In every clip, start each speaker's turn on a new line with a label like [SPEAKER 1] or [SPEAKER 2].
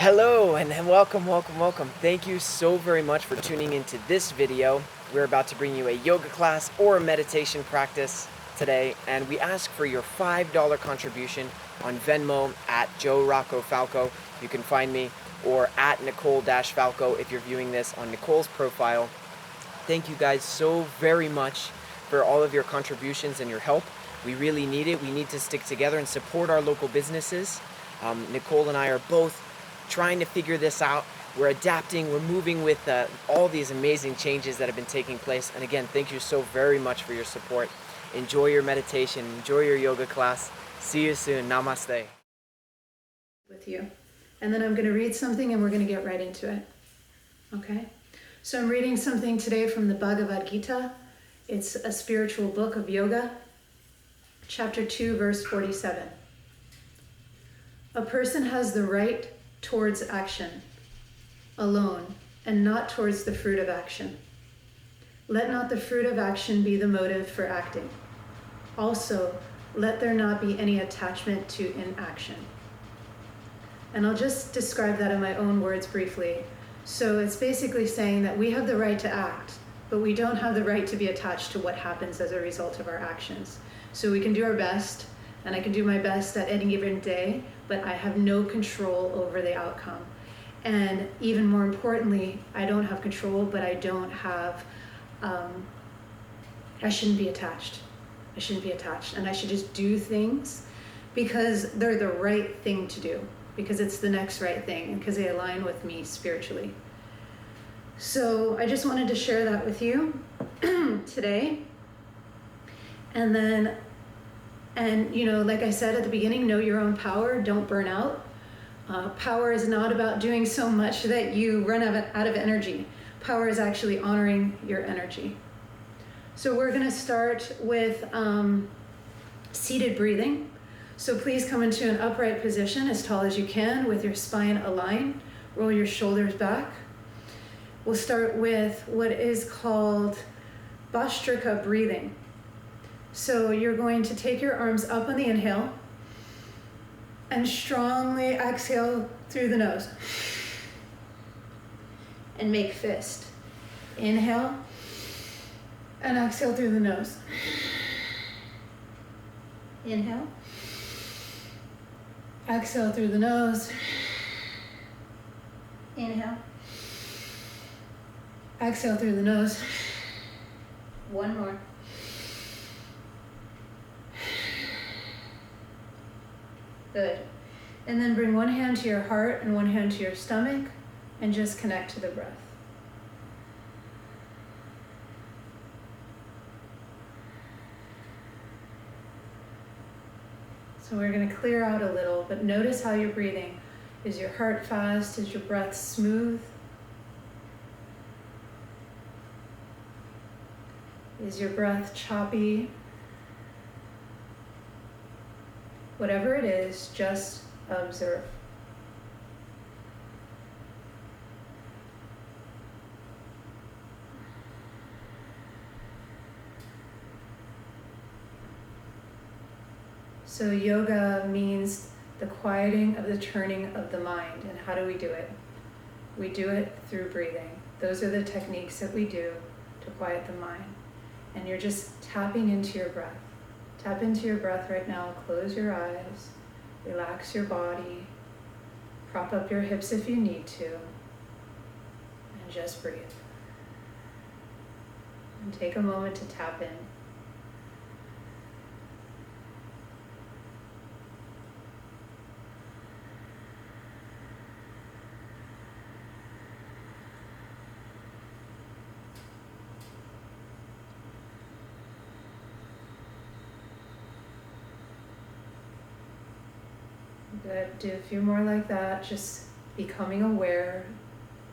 [SPEAKER 1] Hello and welcome. Thank you so very much for tuning into this video. We're about to bring you a yoga class or a meditation practice today, and we ask for your $5 contribution on Venmo at Joe Rocco Falco. You can find me, or at Nichole-Falco if you're viewing this on Nichole's profile. Thank you guys so very much for all of your contributions and your help. We really need it. We need to stick together and support our local businesses. Nichole and I are both trying to figure this out. We're adapting, we're moving with all these amazing changes that have been taking place. And again, thank you so very much for your support. Enjoy your meditation, enjoy your yoga class. See you soon. Namaste.
[SPEAKER 2] With you. And then I'm going to read something and we're going to get right into it. Okay? So I'm reading something today from the Bhagavad Gita. It's a spiritual book of yoga. Chapter 2, verse 47. A person has the right towards action alone and not towards the fruit of action. Let not the fruit of action be the motive for acting. Also, let there not be any attachment to inaction. And I'll just describe that in my own words briefly. So it's basically saying that we have the right to act, but we don't have the right to be attached to what happens as a result of our actions. So we can do our best, and I can do my best at any given day, but I have no control over the outcome. And even more importantly, I don't have control, but I don't have, I shouldn't be attached. I shouldn't be attached. And I should just do things because they're the right thing to do, because it's the next right thing, and because they align with me spiritually. So I just wanted to share that with you today. And you know, like I said at the beginning, know your own power, don't burn out. Power is not about doing so much that you run out of energy. Power is actually honoring your energy. So we're going to start with seated breathing. So please come into an upright position as tall as you can with your spine aligned. Roll your shoulders back. We'll start with what is called Bhastrika breathing. So you're going to take your arms up on the inhale and strongly exhale through the nose. And make fist. Inhale and exhale through the nose. Inhale. Exhale through the nose. Inhale. Exhale through the nose. One more. Good. And then bring one hand to your heart and one hand to your stomach and just connect to the breath. So we're going to clear out a little, but notice how you're breathing. Is your heart fast? Is your breath smooth? Is your breath choppy? Whatever it is, just observe. So yoga means the quieting of the turning of the mind. And how do we do it? We do it through breathing. Those are the techniques that we do to quiet the mind. And you're just tapping into your breath. Tap into your breath right now. Close your eyes. Relax your body. Prop up your hips if you need to. And just breathe. And take a moment to tap in. Good. Do a few more like that, just becoming aware.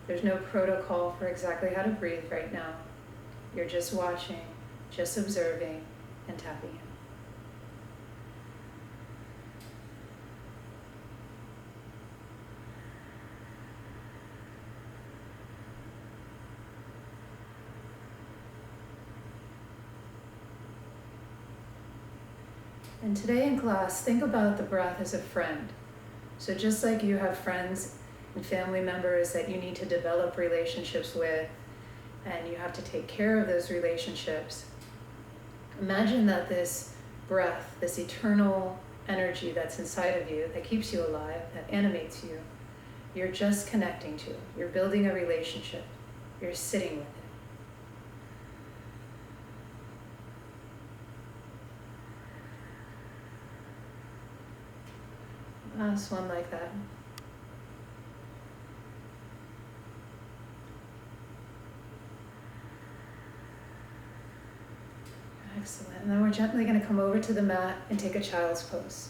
[SPEAKER 2] There's no protocol for exactly how to breathe right now. You're just watching, just observing, and tapping in. And today in class, think about the breath as a friend. So just like you have friends and family members that you need to develop relationships with, and you have to take care of those relationships. Imagine that this breath, this eternal energy that's inside of you, that keeps you alive, that animates you, you're just connecting to. You're building a relationship. You're sitting with it. Last one like that. Excellent. And then we're gently going to come over to the mat and take a child's pose.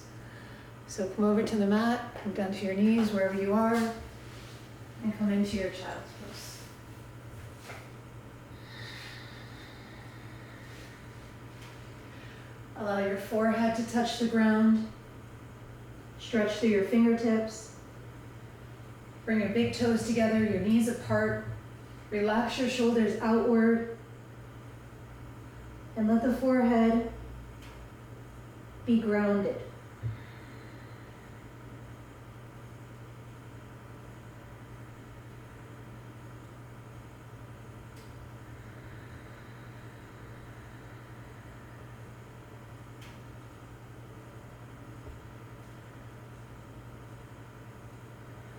[SPEAKER 2] So come over to the mat, come down to your knees wherever you are, and come into your child's pose. Allow your forehead to touch the ground. Stretch through your fingertips. Bring your big toes together, your knees apart. Relax your shoulders outward. And let the forehead be grounded.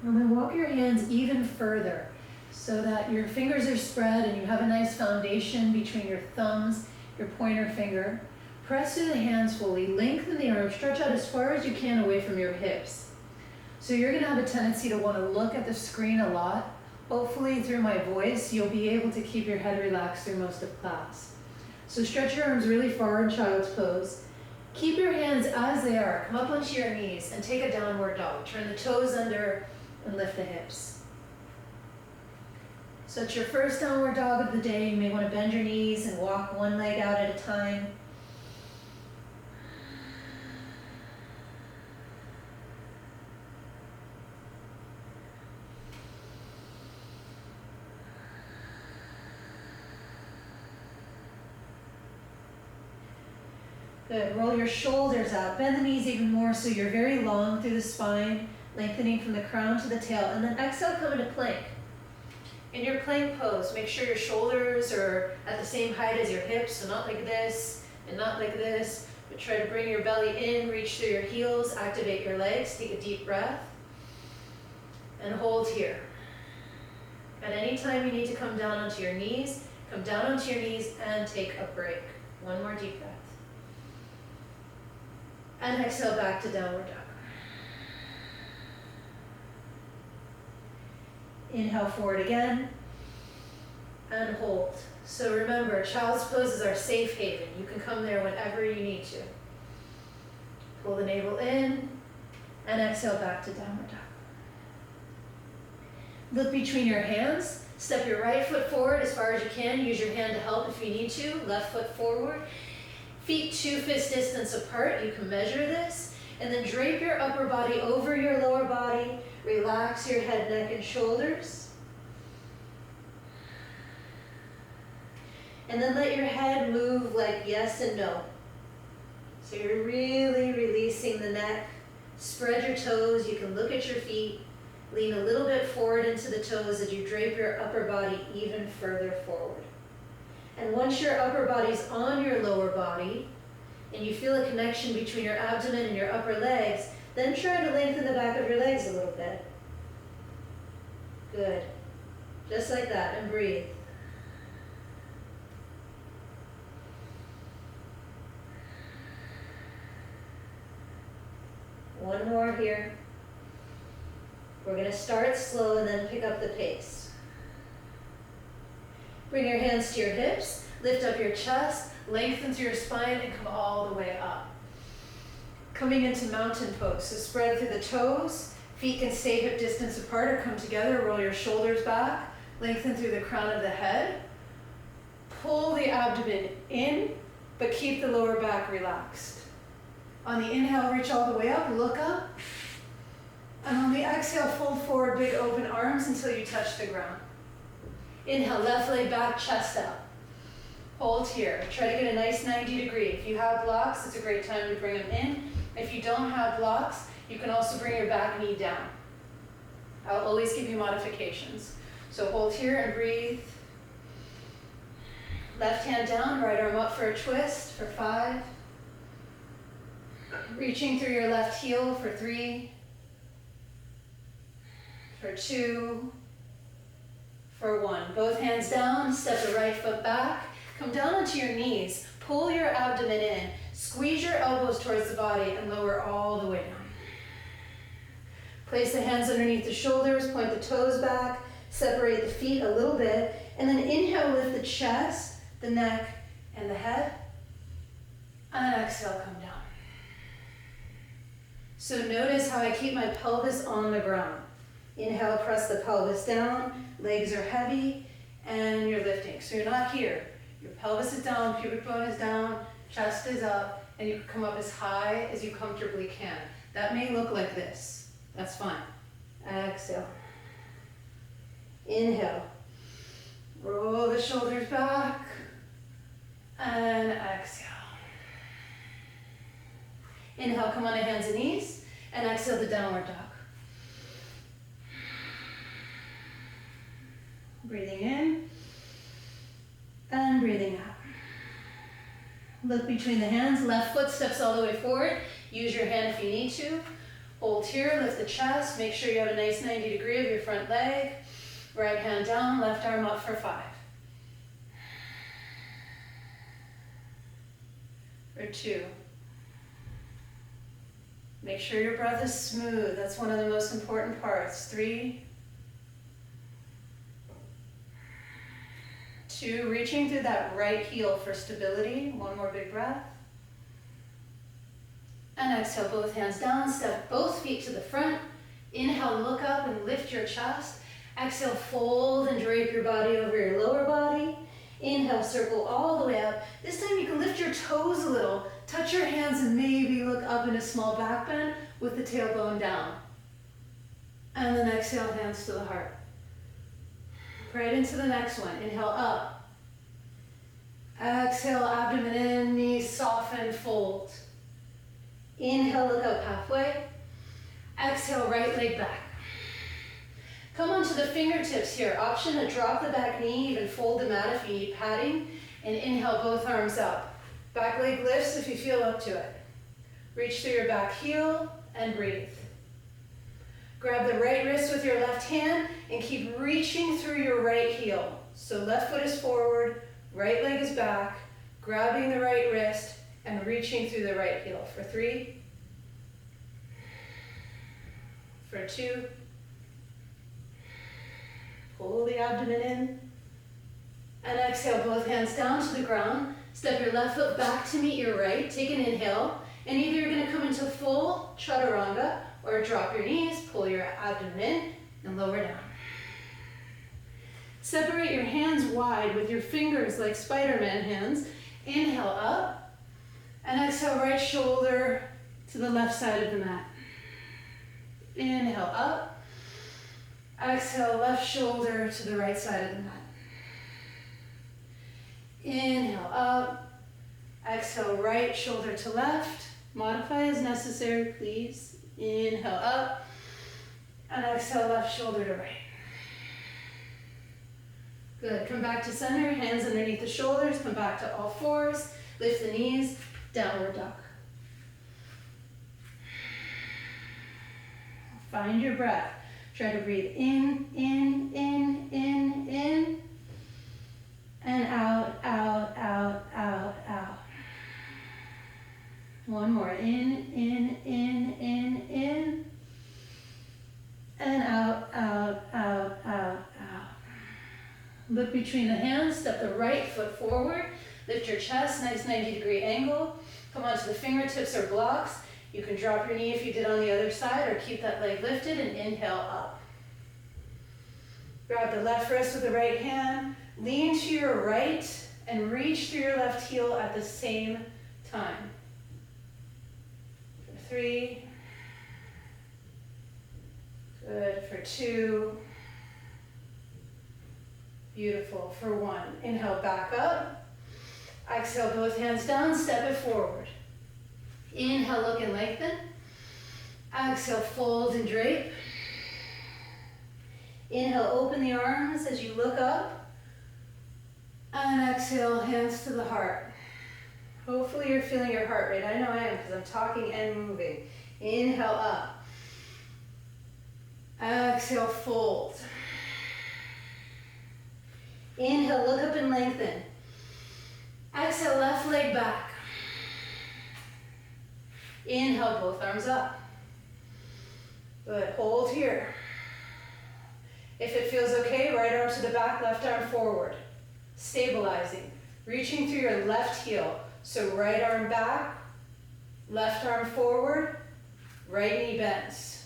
[SPEAKER 2] And then walk your hands even further so that your fingers are spread and you have a nice foundation between your thumbs, your pointer finger. Press through the hands fully, lengthen the arms, stretch out as far as you can away from your hips. So you're going to have a tendency to want to look at the screen a lot. Hopefully through my voice, you'll be able to keep your head relaxed through most of class. So stretch your arms really far in child's pose. Keep your hands as they are. Come up onto your knees and take a downward dog. Turn the toes under and lift the hips. So it's your first downward dog of the day. You may want to bend your knees and walk one leg out at a time. Good. Roll your shoulders out. Bend the knees even more so you're very long through the spine, lengthening from the crown to the tail. And then exhale, come into plank. In your plank pose, make sure your shoulders are at the same height as your hips, so not like this and not like this, but try to bring your belly in, reach through your heels, activate your legs, take a deep breath, and hold here. At any time you need to come down onto your knees, come down onto your knees and take a break. One more deep breath. And exhale back to downward dog. Inhale forward again, and hold. So remember, child's pose is our safe haven. You can come there whenever you need to. Pull the navel in, and exhale back to downward dog. Look between your hands. Step your right foot forward as far as you can. Use your hand to help if you need to. Left foot forward. Feet 2 fist distance apart. You can measure this. And then drape your upper body over your lower body. Relax your head, neck, and shoulders. And then let your head move like yes and no. So you're really releasing the neck. Spread your toes. You can look at your feet. Lean a little bit forward into the toes as you drape your upper body even further forward. And once your upper body's on your lower body, and you feel a connection between your abdomen and your upper legs, then try to lengthen the back of your legs a little bit. Good. Just like that, and breathe. One more here. We're going to start slow and then pick up the pace. Bring your hands to your hips, lift up your chest, lengthen through your spine, and come all the way up. Coming into mountain pose, so spread through the toes, feet can stay hip distance apart or come together, roll your shoulders back, lengthen through the crown of the head, pull the abdomen in, but keep the lower back relaxed. On the inhale, reach all the way up, look up, and on the exhale, fold forward, big open arms until you touch the ground. Inhale, left leg back, chest up. Hold here. Try to get a nice 90 degree. If you have blocks, it's a great time to bring them in. If you don't have blocks, you can also bring your back knee down. I'll always give you modifications. So hold here and breathe. Left hand down, right arm up for a twist for 5. Reaching through your left heel for 3, for 2, for 1. Both hands down, step the right foot back, come down onto your knees, pull your abdomen in, squeeze your elbows towards the body and lower all the way down. Place the hands underneath the shoulders, point the toes back, separate the feet a little bit, and then inhale, lift the chest, the neck, and the head, and then exhale, come down. So notice how I keep my pelvis on the ground. Inhale, press the pelvis down, legs are heavy, and you're lifting. So you're not here. Your pelvis is down, pubic bone is down, chest is up, and you can come up as high as you comfortably can. That may look like this. That's fine. Exhale. Inhale. Roll the shoulders back, and exhale. Inhale, come on to hands and knees, and exhale the downward dog. Breathing in, and breathing out. Look between the hands, left foot steps all the way forward. Use your hand if you need to. Hold here, lift the chest, make sure you have a nice 90 degree of your front leg. Right hand down, left arm up for 5. For 2. Make sure your breath is smooth. That's one of the most important parts. 3. 2, reaching through that right heel for stability. 1 more big breath. And exhale, both hands down, step both feet to the front. Inhale, look up and lift your chest. Exhale, fold and drape your body over your lower body. Inhale, circle all the way up. This time you can lift your toes a little, touch your hands and maybe look up in a small back bend with the tailbone down. And then exhale, hands to the heart. Right into the next one. Inhale, up. Exhale, abdomen in, knees soften, fold. Inhale, look up halfway. Exhale, right leg back. Come onto the fingertips here. Option to drop the back knee, even fold the mat if you need padding. And inhale, both arms up. Back leg lifts if you feel up to it. Reach through your back heel and breathe. Grab the right wrist with your left hand and keep reaching through your right heel. So left foot is forward, right leg is back, grabbing the right wrist and reaching through the right heel for 3, for 2, pull the abdomen in, and exhale, both hands down to the ground. Step your left foot back to meet your right, take an inhale, and either you're going to come into full chaturanga or drop your knees, pull your abdomen in, and lower down. Separate your hands wide with your fingers like Spider-Man hands. Inhale up, and exhale, right shoulder to the left side of the mat. Inhale up, exhale, left shoulder to the right side of the mat. Inhale up, exhale, right shoulder to left. Modify as necessary, please. Inhale up, and exhale, left shoulder to right. Good, come back to center, hands underneath the shoulders, come back to all fours, lift the knees, downward dog. Find your breath. Try to breathe in, and out, out, out, out, out. One more, in, and out, out, out, out, out. Look between the hands, step the right foot forward, lift your chest, nice 90-degree angle. Come onto the fingertips or blocks. You can drop your knee if you did on the other side or keep that leg lifted and inhale up. Grab the left wrist with the right hand, lean to your right and reach through your left heel at the same time. For 3. Good, for 2. Beautiful, for 1. Inhale, back up. Exhale, both hands down, step it forward. Inhale, look and lengthen. Exhale, fold and drape. Inhale, open the arms as you look up. And exhale, hands to the heart. Hopefully you're feeling your heart rate. I know I am because I'm talking and moving. Inhale up. Exhale, fold. Inhale, look up and lengthen. Exhale, left leg back. Inhale, both arms up. Good, hold here. If it feels okay, right arm to the back, left arm forward. Stabilizing, reaching through your left heel. So right arm back, left arm forward, right knee bends.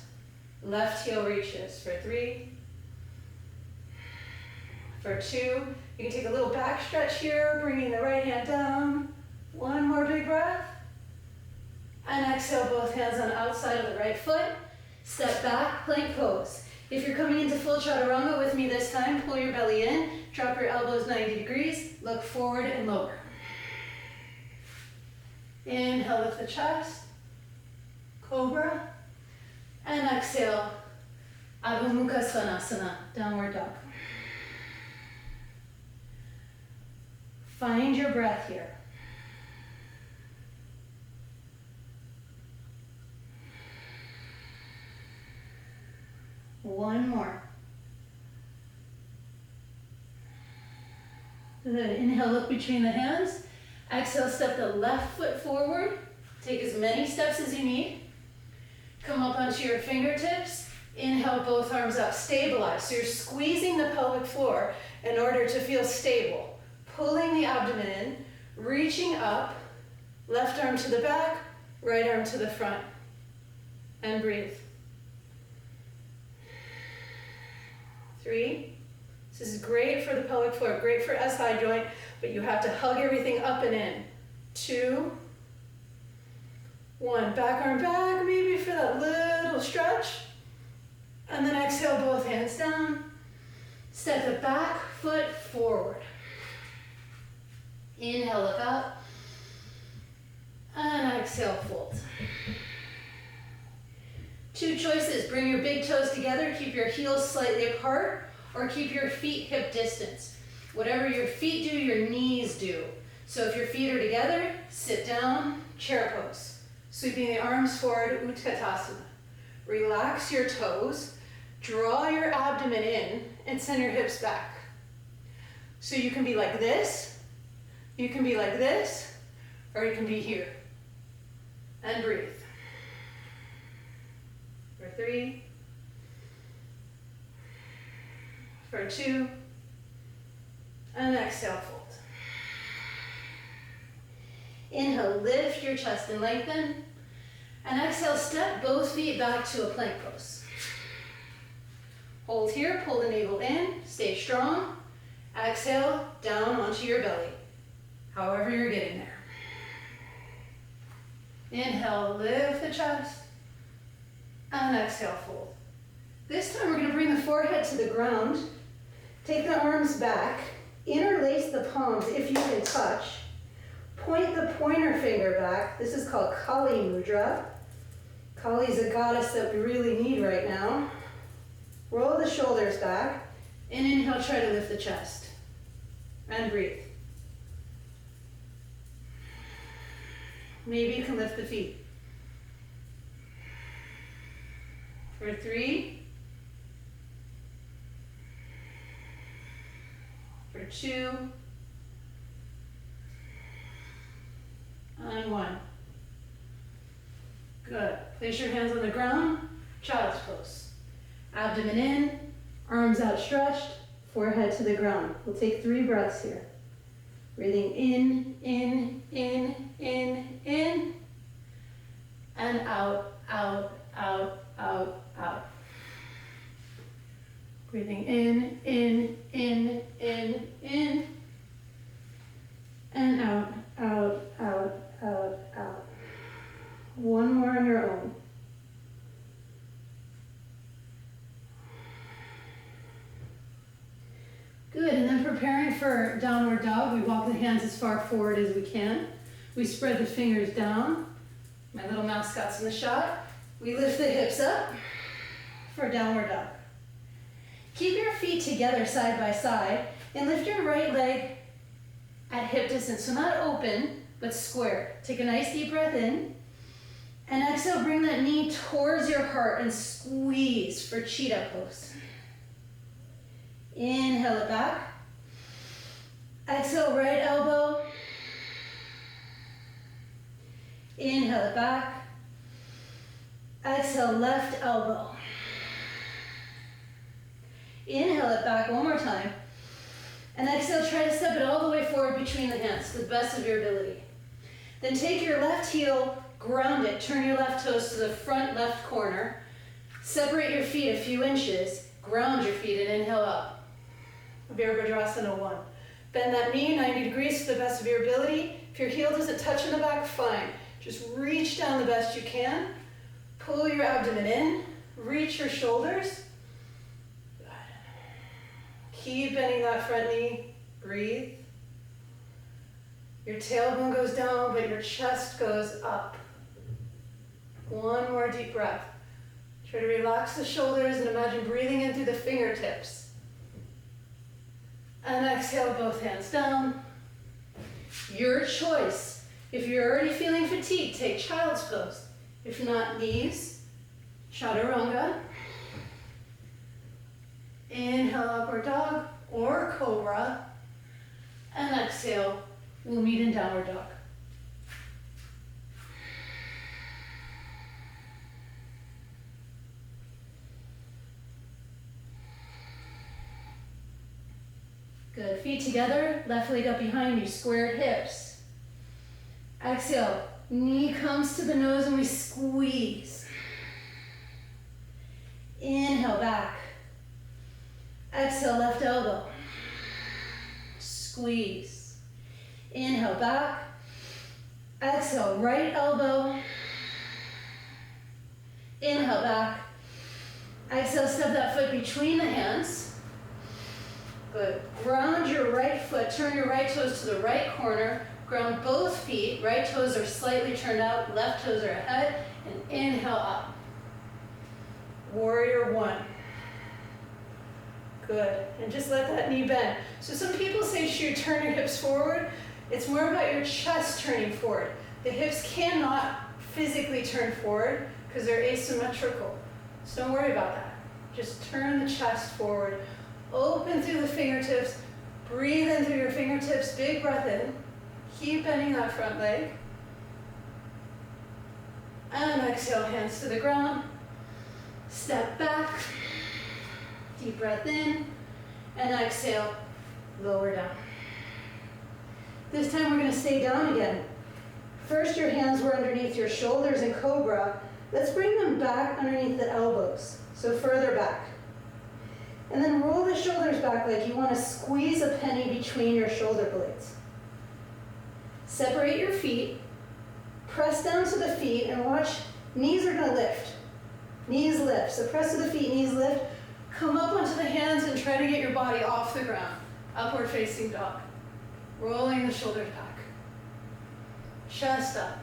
[SPEAKER 2] Left heel reaches for 3, for 2. You can take a little back stretch here, bringing the right hand down. 1 more big breath. And exhale, both hands on outside of the right foot. Step back, plank pose. If you're coming into full chaturanga with me this time, pull your belly in, drop your elbows 90 degrees, look forward and lower. Inhale, lift the chest, cobra, and exhale, Adho Mukha Svanasana, downward dog. Find your breath here. One more. Good. Inhale, look between the hands. Exhale, step the left foot forward. Take as many steps as you need. Come up onto your fingertips. Inhale, both arms up. Stabilize. So you're squeezing the pelvic floor in order to feel stable. Pulling the abdomen in, reaching up, left arm to the back, right arm to the front. And breathe. 3. This is great for the pelvic floor, great for SI joint, but you have to hug everything up and in. 2, 1. Back arm back, maybe for that little stretch. And then exhale, both hands down. Step the back foot forward. Inhale, look up. And exhale, fold. 2 choices. Bring your big toes together, keep your heels slightly apart, or keep your feet hip distance. Whatever your feet do, your knees do. So if your feet are together, sit down, chair pose. Sweeping the arms forward, Utkatasana. Relax your toes, draw your abdomen in, and send your hips back. So you can be like this, you can be like this, or you can be here. And breathe. For 3, for 2, and exhale, fold. Inhale, lift your chest and lengthen, and exhale, step both feet back to a plank pose. Hold here, pull the navel in, stay strong. Exhale, down onto your belly, however you're getting there. Inhale, lift the chest, and exhale, fold. This time we're going to bring the forehead to the ground. Take the arms back, interlace the palms if you can touch. Point the pointer finger back. This is called Kali Mudra. Kali is a goddess that we really need right now. Roll the shoulders back, and inhale, try to lift the chest. And breathe. Maybe you can lift the feet. For 3, for 2, and 1. Good. Place your hands on the ground, child's pose. Abdomen in, arms outstretched, forehead to the ground. We'll take 3 breaths here. Breathing in, and out, out, out, out, out. Breathing in, and out, out, out, out, out. One more on your own. Good, and then preparing for downward dog, we walk the hands as far forward as we can. We spread the fingers down. My little mascot's in the shot. We lift the hips up for downward dog. Keep your feet together side by side and lift your right leg at hip distance. So not open, but square. Take a nice deep breath in. And exhale, bring that knee towards your heart and squeeze for cheetah pose. Inhale it back. Exhale, right elbow. Inhale it back. Exhale, left elbow. Inhale it back one more time. And exhale, try to step it all the way forward between the hands to the best of your ability. Then take your left heel, ground it, turn your left toes to the front left corner. Separate your feet a few inches, ground your feet and inhale up. Virabhadrasana 1. Bend that knee 90 degrees to the best of your ability. If your heel doesn't touch in the back, fine. Just reach down the best you can. Pull your abdomen in, reach your shoulders. Good. Keep bending that front knee, breathe. Your tailbone goes down, but your chest goes up. One more deep breath. Try to relax the shoulders and imagine breathing in through the fingertips. And exhale, both hands down. Your choice. If you're already feeling fatigued, take child's pose. If not, knees, chaturanga. Inhale, upward dog or cobra. And exhale, we'll meet in downward dog. Good, feet together, left leg up behind you, squared hips. Exhale, knee comes to the nose and we squeeze. Inhale, back. Exhale, left elbow. Squeeze. Inhale, back. Exhale, right elbow. Inhale, back. Exhale, step that foot between the hands. Good. Ground your right foot, turn your right toes to the right corner. Ground both feet, right toes are slightly turned out, left toes are ahead, and inhale up. Warrior 1. Good, and just let that knee bend. So some people say, shoot, turn your hips forward. It's more about your chest turning forward. The hips cannot physically turn forward because they're asymmetrical. So don't worry about that. Just turn the chest forward. Open through the fingertips. Breathe in through your fingertips. Big breath in. Keep bending that front leg. And exhale, hands to the ground. Step back. Deep breath in. And exhale, lower down. This time we're going to stay down again. First, your hands were underneath your shoulders in cobra. Let's bring them back underneath the elbows. So further back. And then roll the shoulders back like you want to squeeze a penny between your shoulder blades. Separate your feet, press down to the feet, and watch, knees are going to lift. Knees lift. So press to the feet, knees lift. Come up onto the hands and try to get your body off the ground. Upward facing dog. Rolling the shoulders back. Chest up.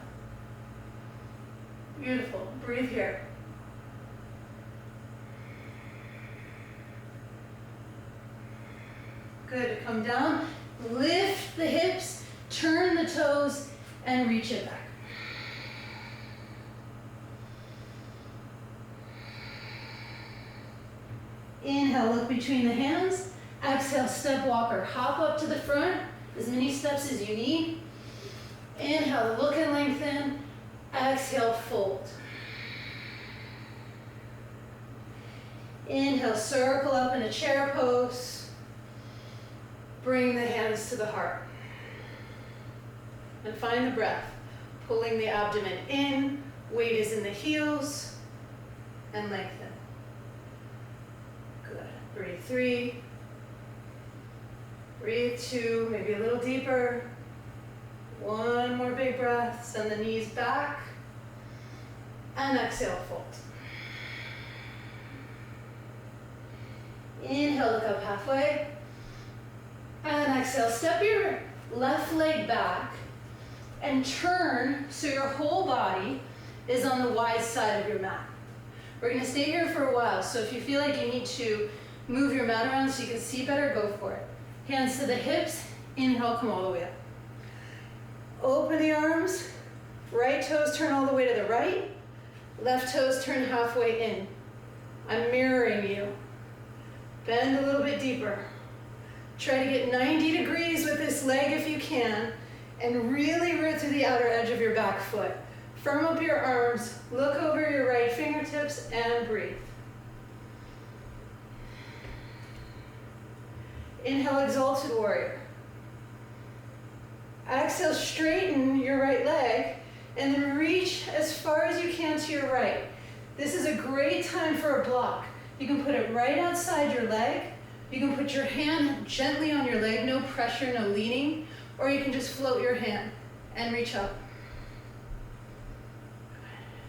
[SPEAKER 2] Beautiful. Breathe here. Good. Come down. Lift the hips. Turn the toes and reach it back. Inhale, look between the hands. Exhale, step walker. Hop up to the front, as many steps as you need. Inhale, look and lengthen. Exhale, fold. Inhale, circle up in a chair pose. Bring the hands to the heart. And find the breath. Pulling the abdomen in, weight is in the heels, and lengthen. Good. Breathe 3. Breathe 2, maybe a little deeper. One more big breath. Send the knees back. And exhale, fold. Inhale, look up halfway. And exhale, step your left leg back and turn so your whole body is on the wide side of your mat. We're going to stay here for a while, so if you feel like you need to Move your mat around so you can see better, go for it. Hands to the hips, inhale, come all the way up. Open the arms, right toes turn all the way to the right, left toes turn halfway in. I'm mirroring you. Bend a little bit deeper. Try to get 90 degrees with this leg if you can, and really root through the outer edge of your back foot. Firm up your arms, look over your right fingertips, and breathe. Inhale, exalted warrior. Exhale, straighten your right leg, and then reach as far as you can to your right. This is a great time for a block. You can put it right outside your leg. You can put your hand gently on your leg, no pressure, no leaning, or you can just float your hand and reach up.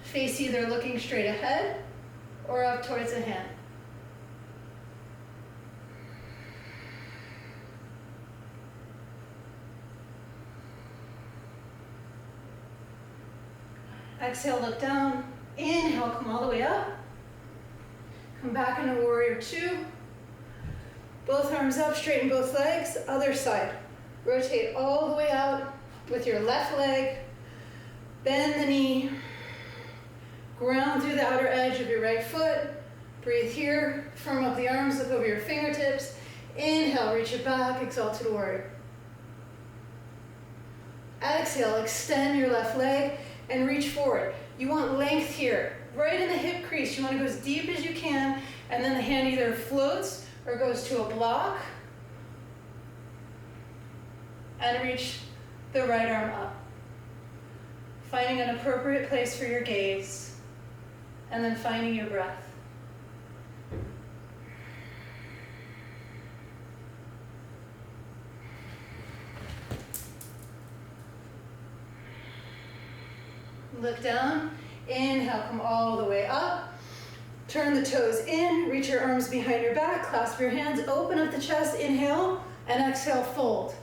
[SPEAKER 2] Face either looking straight ahead or up towards the hand. Exhale, look down. Inhale, come all the way up. Come back into warrior two. Both arms up, straighten both legs. Other side. Rotate all the way out with your left leg. Bend the knee. Ground through the outer edge of your right foot. Breathe here. Firm up the arms, look over your fingertips. Inhale, reach it back, exalted warrior. Exhale, extend your left leg and reach forward. You want length here, right in the hip crease. You want to go as deep as you can, and then the hand either floats or goes to a block. And reach the right arm up. Finding an appropriate place for your gaze, and then finding your breath. Look down, inhale, come all the way up. Turn the toes in, reach your arms behind your back, clasp your hands, open up the chest, inhale, and exhale, fold.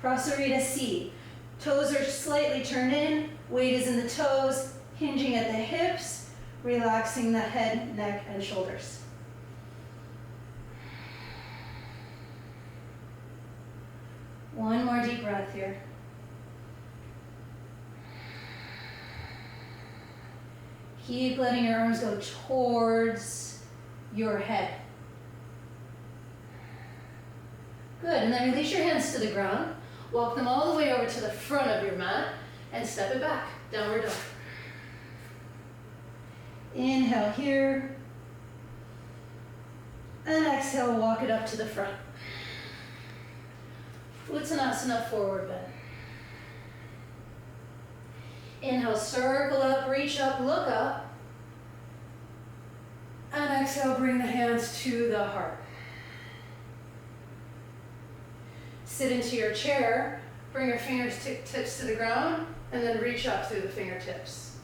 [SPEAKER 2] Prasarita C. Toes are slightly turned in, weight is in the toes, hinging at the hips, relaxing the head, neck, and shoulders. One more deep breath here. Keep letting your arms go towards your head. Good, and then release your hands to the ground. Walk them all the way over to the front of your mat and step it back, downward dog. Inhale here. And exhale, walk it up to the front. Uttanasana, forward bend. Inhale, circle up, reach up, look up. And exhale, bring the hands to the heart. Sit into your chair, bring your fingertips to the ground, and then reach up through the fingertips.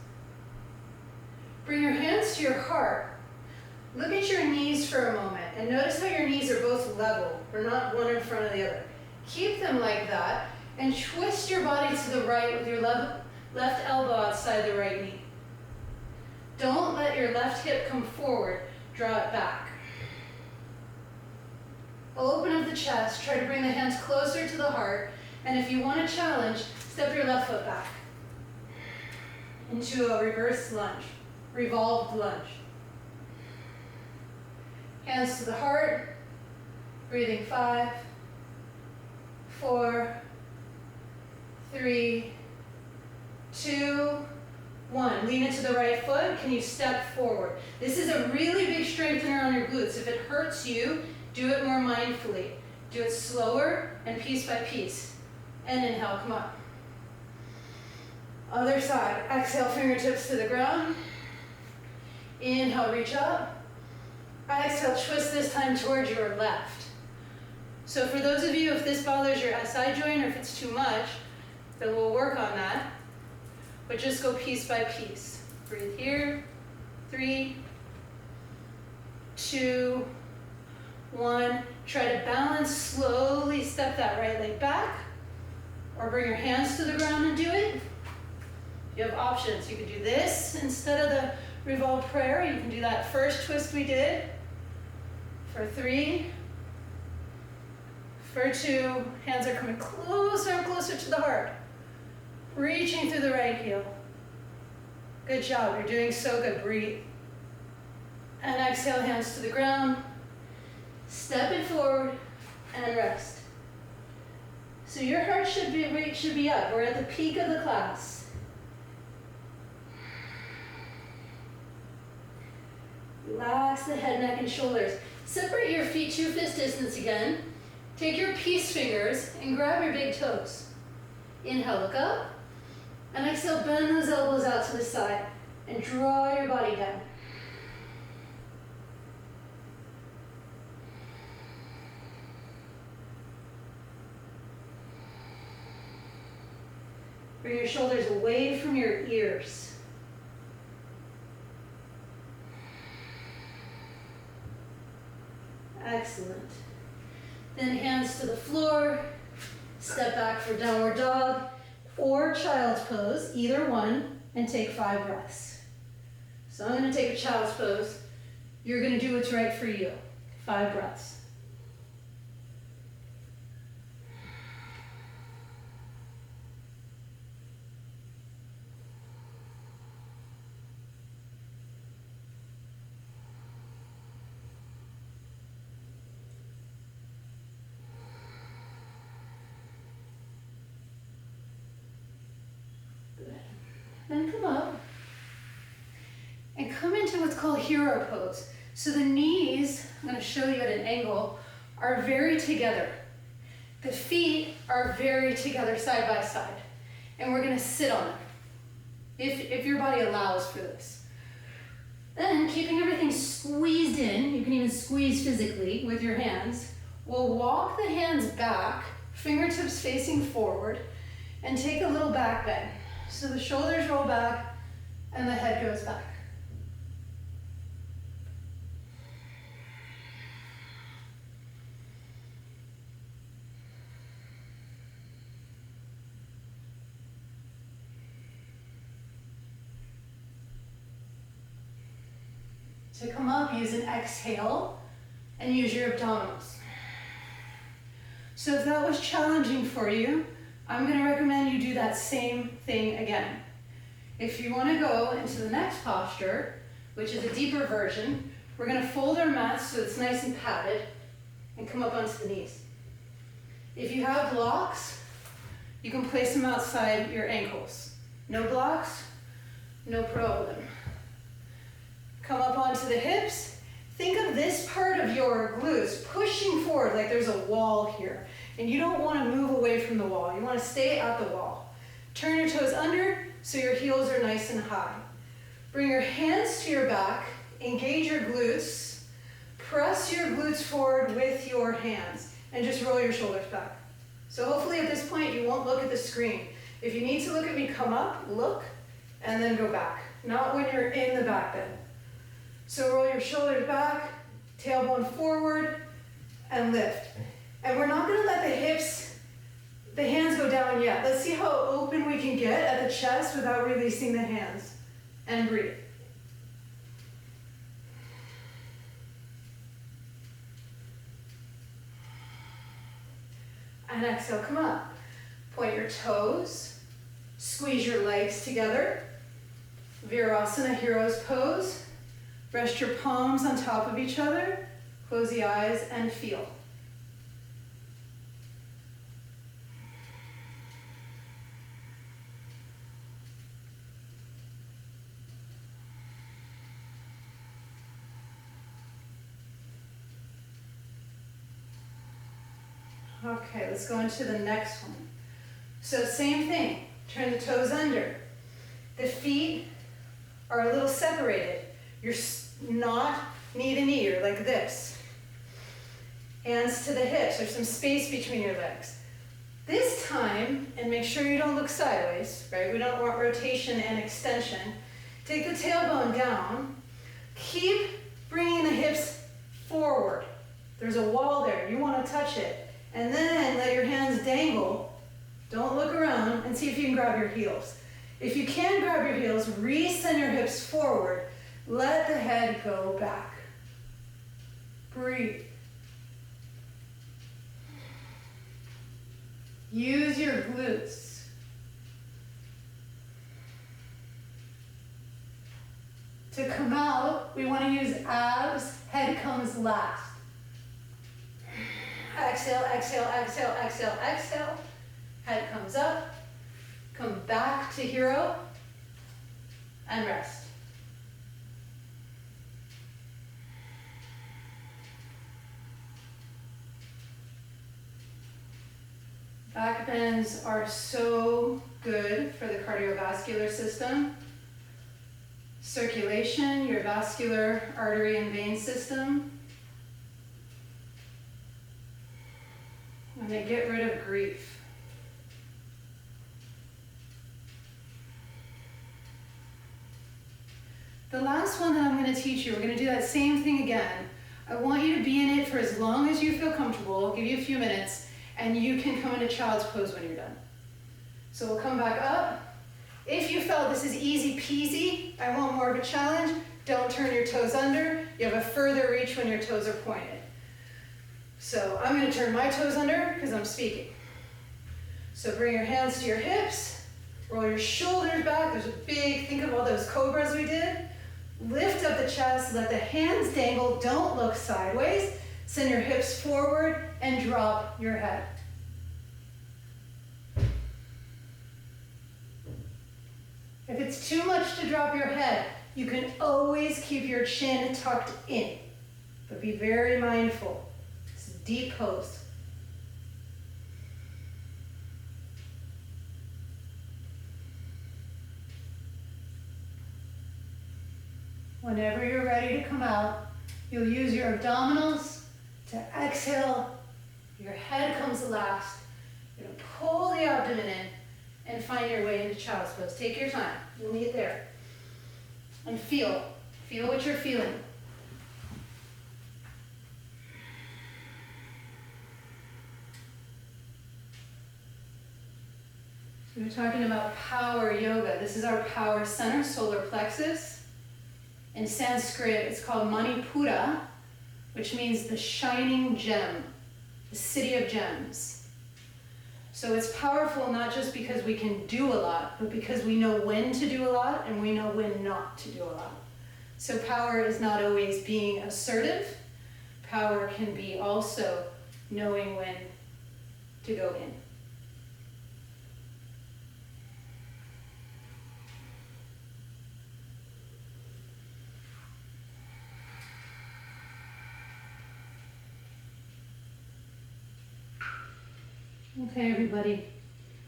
[SPEAKER 2] Bring your hands to your heart. Look at your knees for a moment, and notice how your knees are both level. They're not one in front of the other. Keep them like that, and twist your body to the right with your left elbow outside the right knee. Don't let your left hip come forward. Draw it back. Open up the chest. Try to bring the hands closer to the heart. And if you want a challenge, step your left foot back into a reverse lunge, revolved lunge. Hands to the heart. Breathing 5, 4, 3, 2, 1. Lean into the right foot. Can you step forward? This is a really big strengthener on your glutes. If it hurts you, do it more mindfully. Do it slower and piece by piece. And inhale, come up. Other side. Exhale, fingertips to the ground. Inhale, reach up. Exhale, twist this time towards your left. So for those of you, if this bothers your SI joint or if it's too much, then we'll work on that. But just go piece by piece. Breathe here. 3, 2, 1. Try to balance, slowly step that right leg back, or bring your hands to the ground and do it. You have options. You could do this instead of the revolved prayer. You can do that first twist we did, For 3, for 2, hands are coming closer and closer to the heart. Reaching through the right heel. Good job, you're doing so good. Breathe. And exhale, hands to the ground. Step it forward and rest. So your heart should be up. We're at the peak of the class. Relax the head, neck, and shoulders. Separate your feet 2 fist distance again. Take your peace fingers and grab your big toes. Inhale, look up. And exhale, bend those elbows out to the side and draw your body down. Bring your shoulders away from your ears. Excellent. Then hands to the floor. Step back for downward dog or child's pose, either one, and take 5 breaths. So I'm going to take a child's pose. You're going to do what's right for you. 5 breaths. Then come up and come into what's called hero pose. So the knees, I'm going to show you at an angle, are very together. The feet are very together side by side. And we're going to sit on them, if your body allows for this. Then, keeping everything squeezed in, you can even squeeze physically with your hands, we'll walk the hands back, fingertips facing forward, and take a little back bend. So the shoulders roll back and the head goes back. To come up, use an exhale and use your abdominals. So if that was challenging for you, I'm going to recommend you do that same thing again. If you want to go into the next posture, which is a deeper version, we're going to fold our mats so it's nice and padded and come up onto the knees. If you have blocks, you can place them outside your ankles. No blocks, no problem. Come up onto the hips. Think of this part of your glutes pushing forward like there's a wall here. And you don't want to move away from the wall. You want to stay at the wall. Turn your toes under so your heels are nice and high. Bring your hands to your back. Engage your glutes. Press your glutes forward with your hands. And just roll your shoulders back. So hopefully at this point you won't look at the screen. If you need to look at me, come up, look, and then go back. Not when you're in the back bend. So roll your shoulders back, tailbone forward, and lift. And we're not going to let the hands go down yet. Let's see how open we can get at the chest without releasing the hands. And breathe. And exhale, come up. Point your toes. Squeeze your legs together. Virasana, hero's pose. Rest your palms on top of each other. Close the eyes and feel. Okay, let's go into the next one. So same thing, turn the toes under. The feet are a little separated. You're not knee to knee, you're like this. Hands to the hips, there's some space between your legs. This time, and make sure you don't look sideways, right? We don't want rotation and extension. Take the tailbone down. Keep bringing the hips forward. There's a wall there, you want to touch it. And then let your hands dangle. Don't look around and see if you can grab your heels. If you can grab your heels, resend your hips forward. Let the head go back. Breathe. breathe. Use your glutes. To come out, we want to use abs, head comes last. Exhale, exhale, exhale, exhale, exhale. Head comes up. Come back to hero and rest. Back bends are so good for the cardiovascular system, circulation, your vascular artery and vein system, and they get rid of grief. The last one that I'm going to teach you, we're going to do that same thing again. I want you to be in it for as long as you feel comfortable. I'll give you a few minutes, and you can come into child's pose when you're done. So we'll come back up. If you felt this is easy peasy, I want more of a challenge, don't turn your toes under. You have a further reach when your toes are pointed. So I'm going to turn my toes under because I'm speaking. So bring your hands to your hips, roll your shoulders back. There's a big, think of all those cobras we did. Lift up the chest, let the hands dangle, don't look sideways. Send your hips forward and drop your head. If it's too much to drop your head, you can always keep your chin tucked in, but be very mindful. It's a deep pose. Whenever you're ready to come out, you'll use your abdominals to exhale. Your head comes last. You're going to pull the abdomen in and find your way into child's pose. Take your time. You'll need it there. And feel. Feel what you're feeling. So we're talking about power yoga. This is our power center, solar plexus. In Sanskrit, it's called Manipura, which means the shining gem, the city of gems. So it's powerful not just because we can do a lot, but because we know when to do a lot and we know when not to do a lot. So power is not always being assertive. Power can be also knowing when to go in. Okay, everybody.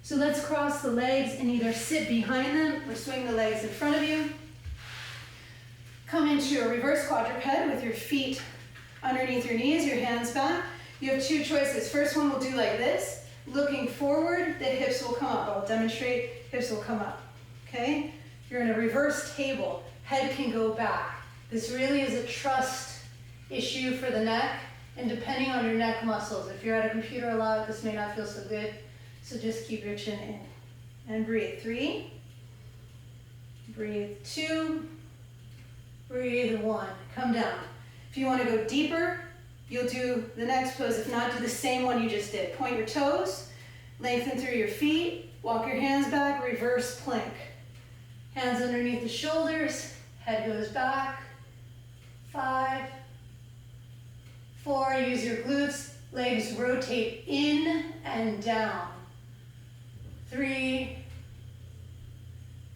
[SPEAKER 2] So let's cross the legs and either sit behind them or swing the legs in front of you. Come into a reverse quadruped with your feet underneath your knees, your hands back. You have two choices. First one we'll do like this. Looking forward, the hips will come up. I'll demonstrate, hips will come up. Okay? You're in a reverse table. Head can go back. This really is a trust issue for the neck. And depending on your neck muscles, if you're at a computer a lot, this may not feel so good. So just keep your chin in. And breathe. 3. Breathe. 2. Breathe. 1. Come down. If you want to go deeper, you'll do the next pose. If not, do the same one you just did. Point your toes, lengthen through your feet, walk your hands back, reverse plank. Hands underneath the shoulders, head goes back. 5. 4, use your glutes, legs rotate in and down. 3,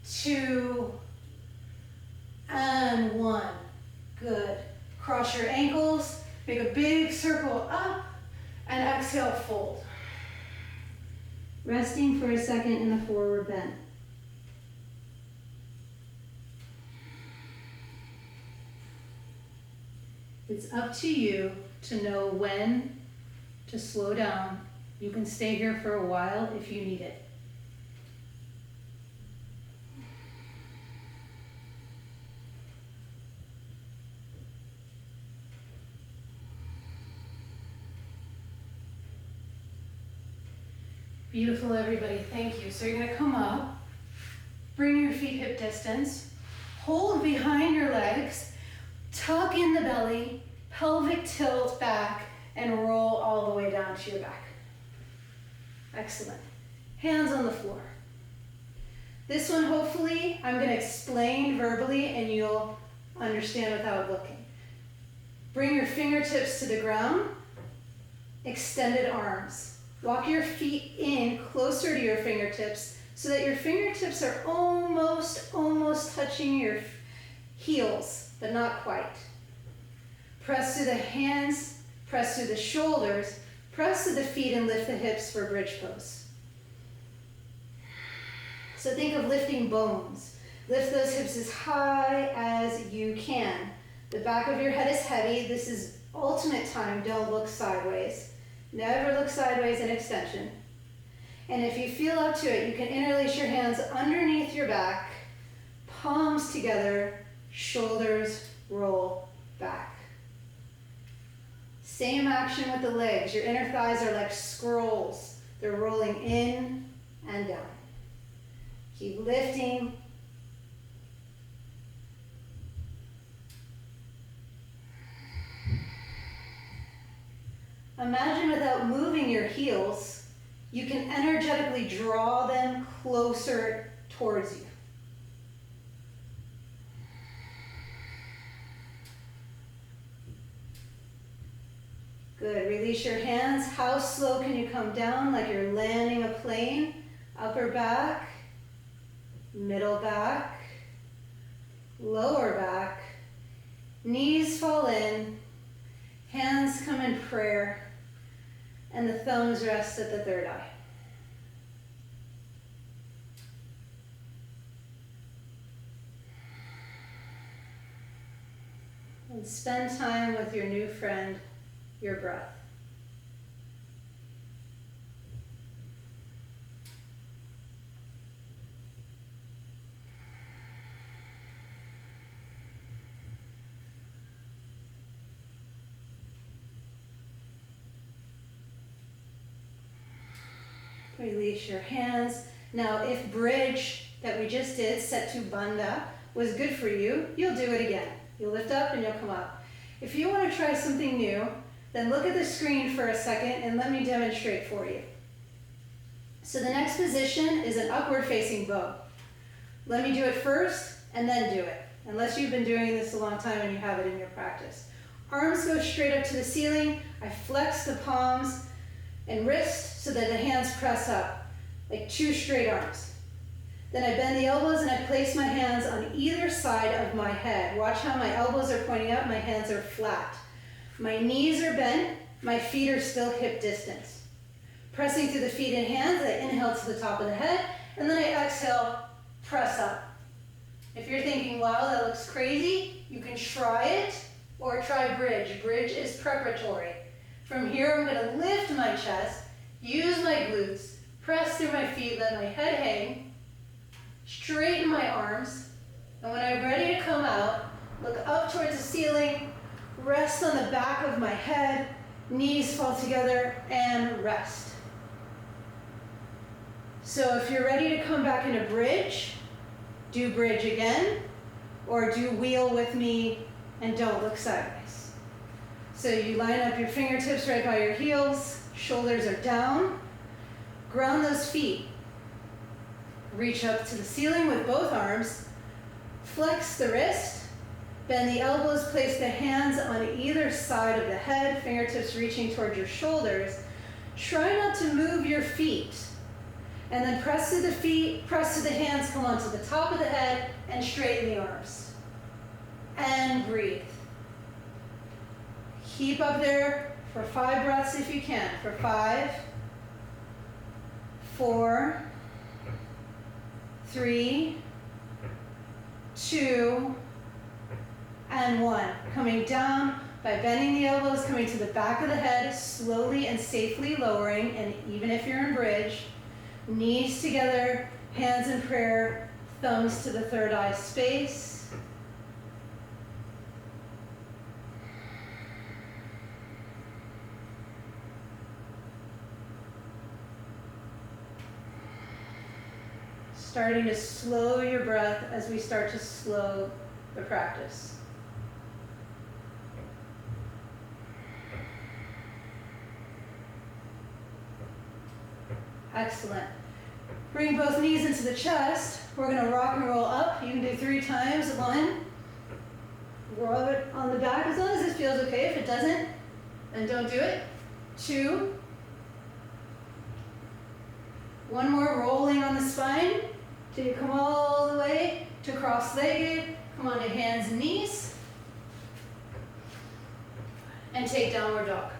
[SPEAKER 2] 2, and 1. Good. Cross your ankles, make a big circle up, and exhale, fold. Resting for a second in the forward bend. It's up to you to know when to slow down. You can stay here for a while if you need it. Beautiful, everybody. Thank you. So you're going to come up, bring your feet hip distance, hold behind your legs, tuck in the belly, pelvic tilt back and roll all the way down to your back. Excellent. Hands on the floor. This one, hopefully, I'm going to explain verbally and you'll understand without looking. Bring your fingertips to the ground, extended arms. Walk your feet in closer to your fingertips so that your fingertips are almost touching your heels, but not quite. Press through the hands, press through the shoulders, press through the feet and lift the hips for bridge pose. So think of lifting bones. Lift those hips as high as you can. The back of your head is heavy. This is ultimate time. Don't look sideways. Never look sideways in extension. And if you feel up to it, you can interlace your hands underneath your back, palms together, shoulders roll back. Same action with the legs. Your inner thighs are like scrolls. They're rolling in and down. Keep lifting. Imagine without moving your heels, you can energetically draw them closer towards you. Good. Release your hands. How slow can you come down like you're landing a plane? Upper back. Middle back, lower back, knees fall in, hands come in prayer, and the thumbs rest at the third eye. And spend time with your new friend, your breath. Release your hands. Now, if bridge that we just did, Setu Bandha, was good for you, you'll do it again. You'll lift up and you'll come up. If you want to try something new, then look at the screen for a second and let me demonstrate for you. So the next position is an upward facing bow. Let me do it first and then do it, unless you've been doing this a long time and you have it in your practice. Arms go straight up to the ceiling. I flex the palms and wrist so that the hands press up, like two straight arms. Then I bend the elbows and I place my hands on either side of my head. Watch how my elbows are pointing up, my hands are flat. My knees are bent, my feet are still hip distance. Pressing through the feet and hands, I inhale to the top of the head, and then I exhale, press up. If you're thinking, wow, that looks crazy, you can try it, or try bridge. Bridge is preparatory. From here, I'm going to lift my chest, use my glutes, press through my feet, let my head hang, straighten my arms, and when I'm ready to come out, look up towards the ceiling, rest on the back of my head, knees fall together, and rest. So if you're ready to come back into bridge, do bridge again, or do wheel with me and don't look sideways. So you line up your fingertips right by your heels, shoulders are down, ground those feet. Reach up to the ceiling with both arms, flex the wrist, bend the elbows, place the hands on either side of the head, fingertips reaching towards your shoulders. Try not to move your feet. And then press through the feet, press through the hands, come onto the top of the head, and straighten the arms. And breathe. Keep up there for 5 breaths if you can. For 5, 4, 3, 2, and 1. Coming down by bending the elbows, coming to the back of the head, slowly and safely lowering, and even if you're in bridge, knees together, hands in prayer, thumbs to the third eye space. Starting to slow your breath as we start to slow the practice. Excellent. Bring both knees into the chest. We're going to rock and roll up. You can do 3 times. 1. Roll it on the back as long as it feels okay. If it doesn't, then don't do it. 2. 1 more, rolling on the spine till you come all the way to cross-legged. Come on to hands and knees. And take downward dog.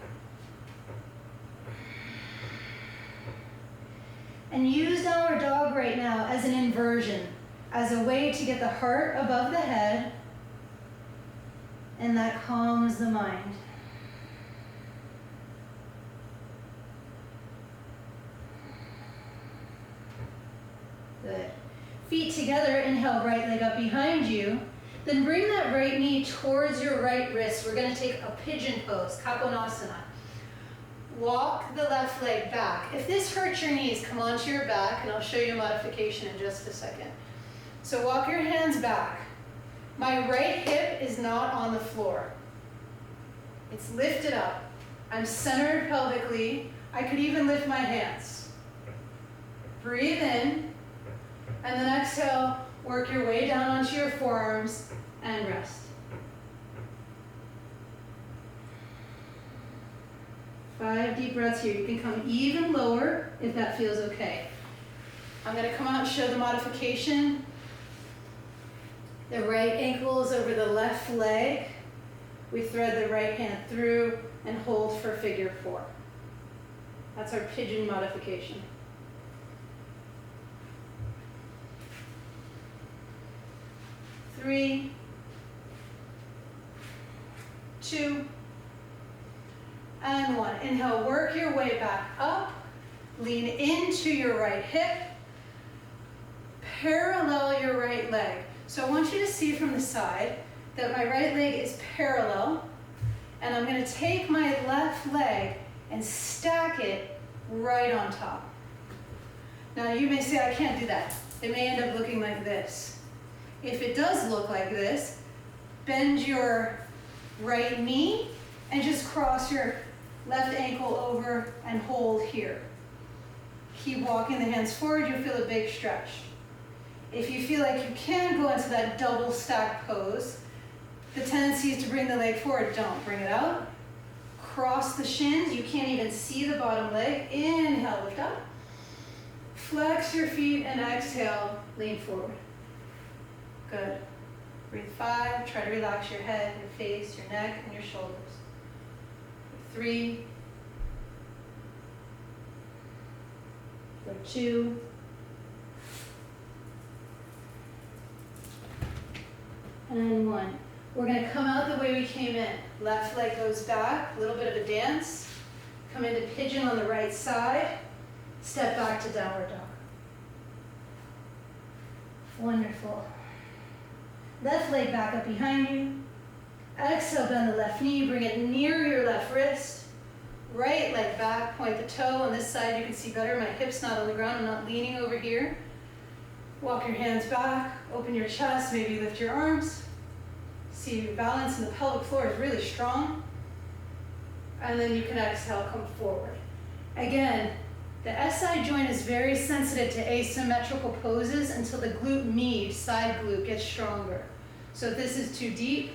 [SPEAKER 2] And use downward dog right now as an inversion, as a way to get the heart above the head, and that calms the mind. Good. Feet together, inhale, right leg up behind you. Then bring that right knee towards your right wrist. We're going to take a pigeon pose, Kaponasana. Walk the left leg back. If this hurts your knees, come onto your back, and I'll show you a modification in just a second. So walk your hands back. My right hip is not on the floor. It's lifted up. I'm centered pelvically. I could even lift my hands. Breathe in, and then exhale, work your way down onto your forearms and rest. Five deep breaths here. You can come even lower if that feels okay. I'm going to come out and show the modification. The right ankle is over the left leg. We thread the right hand through and hold for figure 4. That's our pigeon modification. Three, 2, and 1. Inhale, work your way back up. Lean into your right hip. Parallel your right leg. So I want you to see from the side that my right leg is parallel, and I'm going to take my left leg and stack it right on top. Now you may say, I can't do that. It may end up looking like this. If it does look like this, bend your right knee and just cross your left ankle over and hold here. Keep walking the hands forward, you'll feel a big stretch. If you feel like you can go into that double stack pose, the tendency is to bring the leg forward. Don't. Bring it out. Cross the shins. You can't even see the bottom leg. Inhale, lift up. Flex your feet and exhale, lean forward. Good. Breathe 5. Try to relax your head, your face, your neck, and your shoulders. 3. For 2. And 1. We're going to come out the way we came in. Left leg goes back, a little bit of a dance. Come into pigeon on the right side. Step back to downward dog. Wonderful. Left leg back up behind you. Exhale, bend the left knee, bring it near your left wrist. Right leg back, point the toe. On this side you can see better. My hip's not on the ground, I'm not leaning over here. Walk your hands back, open your chest, maybe lift your arms. See your balance in the pelvic floor is really strong. And then you can exhale, come forward. Again, the SI joint is very sensitive to asymmetrical poses until the glute med, side glute, gets stronger. So if this is too deep,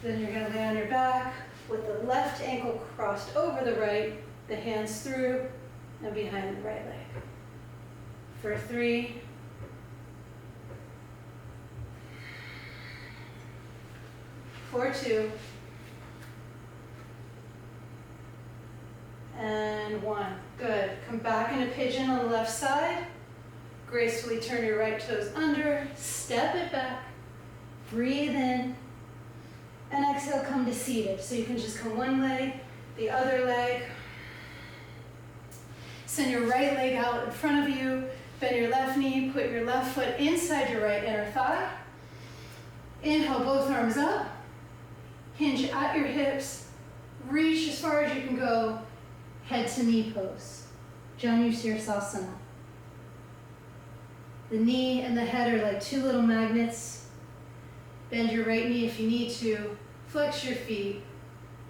[SPEAKER 2] then you're going to lay on your back with the left ankle crossed over the right, the hands through and behind the right leg. For 3, for 2, and 1. Good. Come back into pigeon on the left side. Gracefully turn your right toes under, step it back, breathe in, and exhale, come to seated. So you can just come one leg, the other leg. Send your right leg out in front of you, bend your left knee, put your left foot inside your right inner thigh. Inhale, both arms up, hinge at your hips, reach as far as you can go, head to knee pose, Janu Sirsasana. The knee and the head are like 2 little magnets. Bend your right knee if you need to. Flex your feet.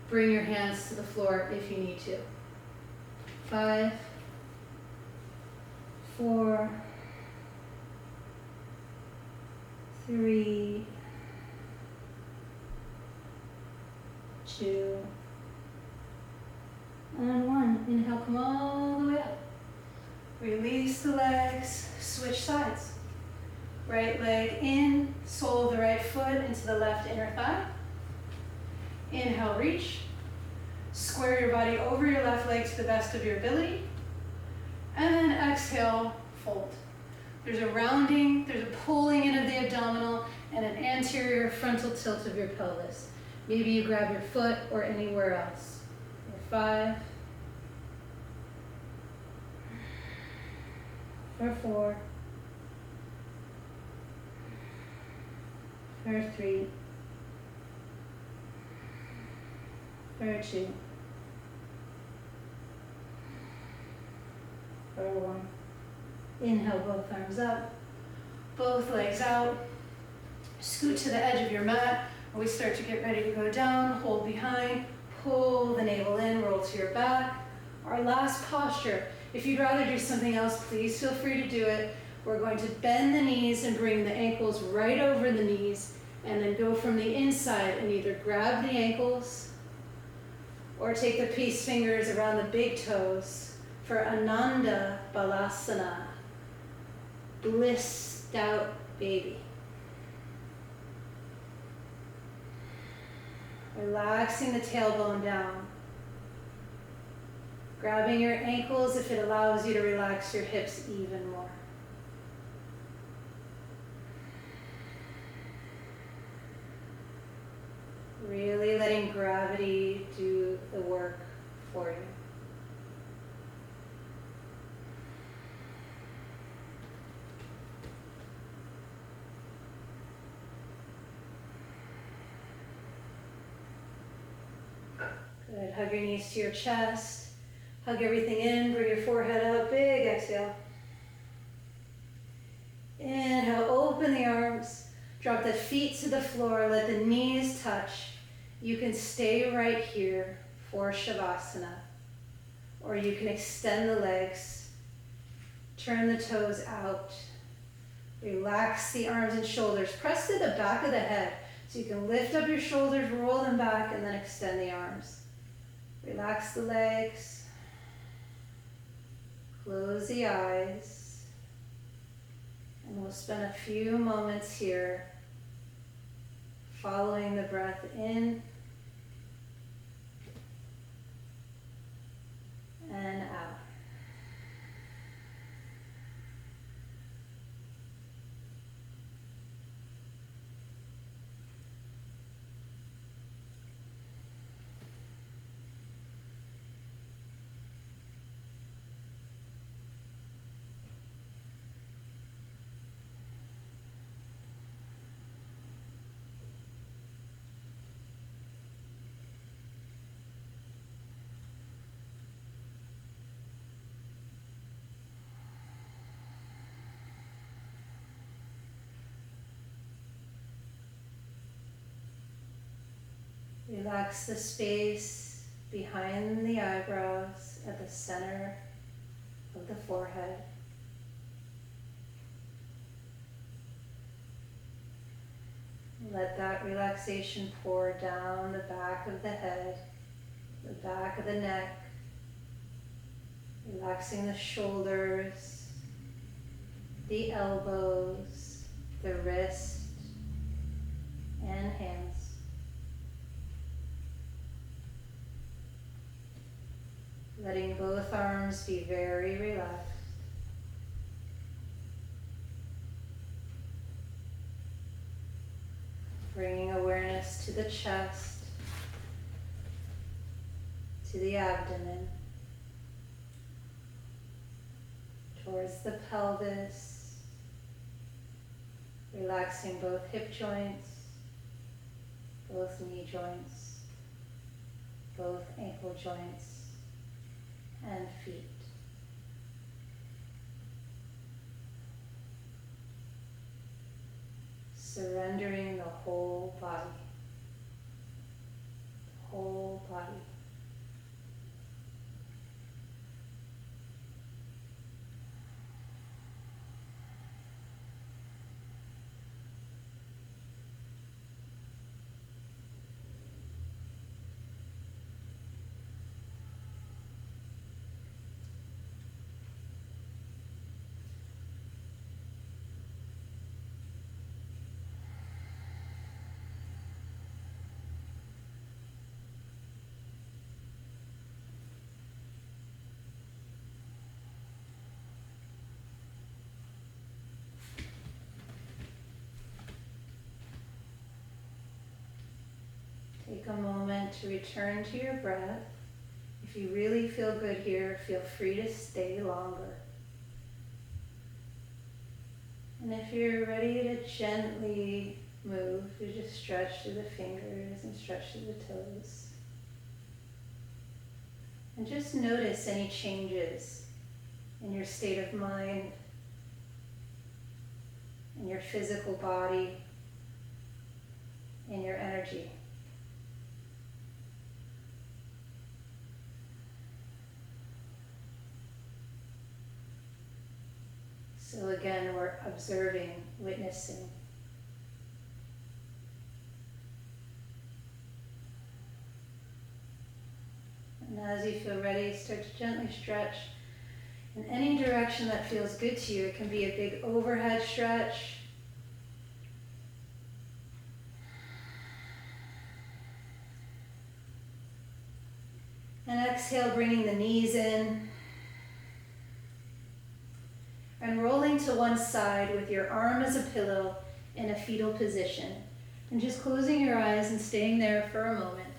[SPEAKER 2] Bring your hands to the floor if you need to. 5, 4, 3, 2, and 1. Inhale, come all the way up. Release the legs, switch sides. Right leg in, sole of the right foot into the left inner thigh. Inhale, reach. Square your body over your left leg to the best of your ability. And then exhale, fold. There's a rounding, there's a pulling in of the abdominal, and an anterior frontal tilt of your pelvis. Maybe you grab your foot or anywhere else. 5, for 4, for 3, for 2, for 1. Inhale, both arms up, both legs out. Scoot to the edge of your mat. When we start to get ready to go down, hold behind, pull the navel in, roll to your back. Our last posture. If you'd rather do something else, please feel free to do it. We're going to bend the knees and bring the ankles right over the knees, and then go from the inside and either grab the ankles or take the peace fingers around the big toes for Ananda Balasana, blissed out baby. Relaxing the tailbone down. Grabbing your ankles if it allows you to relax your hips even more. Really letting gravity do the work for you. Good. Hug your knees to your chest. Hug everything in. Bring your forehead up. Big exhale. Inhale. Open the arms. Drop the feet to the floor. Let the knees touch. You can stay right here for Shavasana. Or you can extend the legs. Turn the toes out. Relax the arms and shoulders. Press to the back of the head. So you can lift up your shoulders, roll them back, and then extend the arms. Relax the legs. Close the eyes. And we'll spend a few moments here following the breath in and out. Relax the space behind the eyebrows at the center of the forehead. Let that relaxation pour down the back of the head, the back of the neck, relaxing the shoulders, the elbows, the wrist, and hands. Letting both arms be very relaxed. Bringing awareness to the chest, to the abdomen, towards the pelvis, relaxing both hip joints, both knee joints, both ankle joints, and feet. Surrendering the whole body. Whole body. Take a moment to return to your breath. If you really feel good here, feel free to stay longer. And if you're ready to gently move, you just stretch through the fingers and stretch through the toes. And just notice any changes in your state of mind, in your physical body, in your energy. So again, we're observing, witnessing. And as you feel ready, start to gently stretch in any direction that feels good to you. It can be a big overhead stretch. And exhale, bringing the knees in. And rolling to one side with your arm as a pillow in a fetal position. And just closing your eyes and staying there for a moment.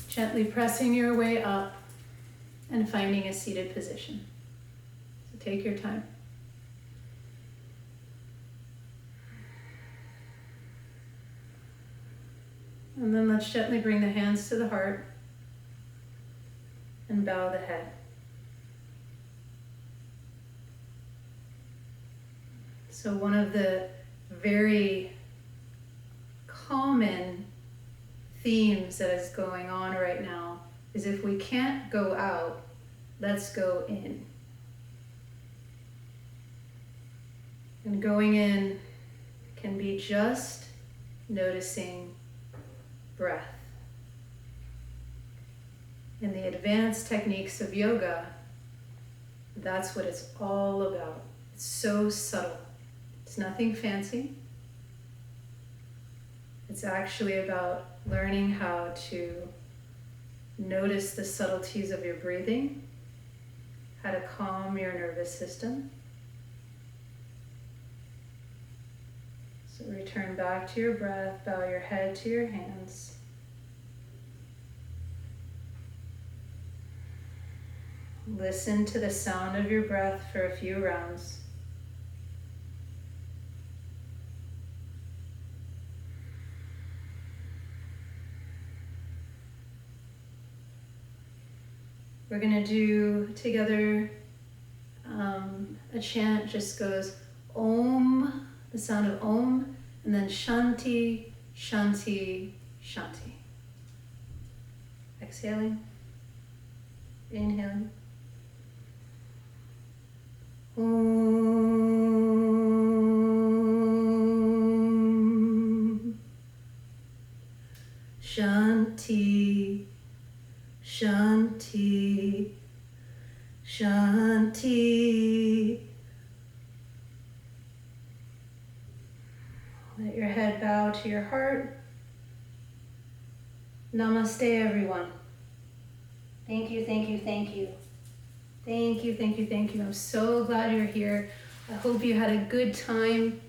[SPEAKER 2] Gently pressing your way up and finding a seated position. So take your time. And then let's gently bring the hands to the heart and bow the head. So one of the very common themes that is going on right now is if we can't go out, let's go in. And going in can be just noticing breath. In the advanced techniques of yoga, that's what it's all about. It's so subtle. It's nothing fancy. It's actually about learning how to notice the subtleties of your breathing, how to calm your nervous system. So return back to your breath, bow your head to your hands. Listen to the sound of your breath for a few rounds. We're going to do together a chant, just goes Om, the sound of Om, and then Shanti, Shanti, Shanti. Exhaling, inhaling. Om Shanti, Shanti, Shanti. Let your head bow to your heart. Namaste, everyone. Thank you, thank you, thank you. Thank you, thank you, thank you. I'm so glad you're here. I hope you had a good time.